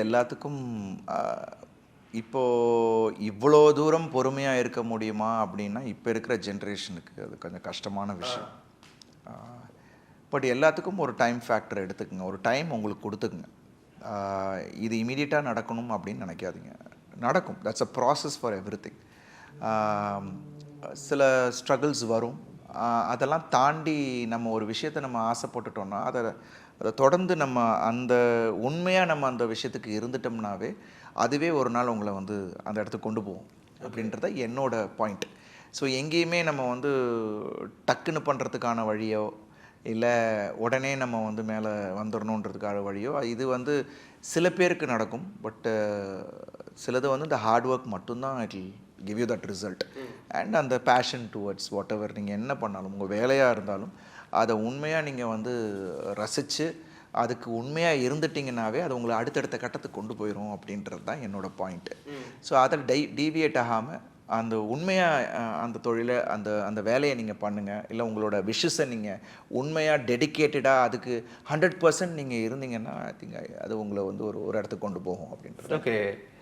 எல்லாத்துக்கும் அ இப்போ இவ்வளோ தூரம் பொறுமையா இருக்க முடியுமா அப்படின்னா, இப்ப இருக்கிற ஜெனரேஷனுக்கு அது கொஞ்சம் கஷ்டமான விஷயம். ஆ பட் எல்லாத்துக்கும் ஒரு டைம் ஃபேக்டர் எடுத்துக்கங்க. ஒரு டைம் உங்களுக்கு குடுத்துக்கங்க. ஆ இது இம்மீடியட்டா நடக்கணும் அப்படின்னு நெனைக்காதீங்க. நடக்கும். That's a process for everything. ஆம் சில ஸ்ட்ரகிள்ஸ் வரும். அதெல்லாம் தாண்டி நம்ம ஒரு விஷயத்த நம்ம ஆசைப்பட்டுட்டோம்னா, அத அத தொடர்ந்து நம்ம அந்த உண்மையா நம்ம அந்த விஷயத்துக்கு இருந்துட்டோம்னாவே, அதுவே ஒரு நாள் உங்கள வந்து அந்த இடத்துக்கு கொண்டு போகும். ஓகே. அப்படின்றது என்னோட பாயிண்ட். ஸோ எங்கேயுமே நம்ம வந்து டக்குன்னு பண்ணுறதுக்கான வழியோ, இல்ல உடனே நம்ம வந்து மேல வந்துரணுன்றதுக்கான வழியோ, இது வந்து சில பேருக்கு நடக்கும். பட் சிலது வந்து இந்த ஹார்ட் ஒர்க் மட்டும் தான் it will give you that result. ம். அண்ட் அந்த பேஷன் டுவர்ட்ஸ் வாட்டெவர் நீங்க என்ன பண்ணாலும், உங்க வேலையா இருந்தாலும், அத உண்மையா நீங்க வந்து ரசிச்சு, அதுக்கு உண்மையா இருந்துட்டீங்கன்னாவே, அது உங்கள அடுத்தடுத்த கட்டத்துக்கு கொண்டு போயிரும் அப்படின்றது தான் என்னோட பாயிண்ட். ம். ஸோ அத டீவியேட் ஆகாம, அந்த உண்மையா அந்த தொழில, அந்த அந்த வேலைய நீங்க பண்ணுங்க. இல்ல உங்களோட விஷஸ நீங்க உண்மையா டெடிகேட்டடா அதுக்கு 100% நீங்க இருந்தீங்கன்னா, ஐ திங்க் அது உங்கள வந்து ஒரு ஒரு இடத்துக்கு கொண்டு போகும் அப்படின்றது ஓகே.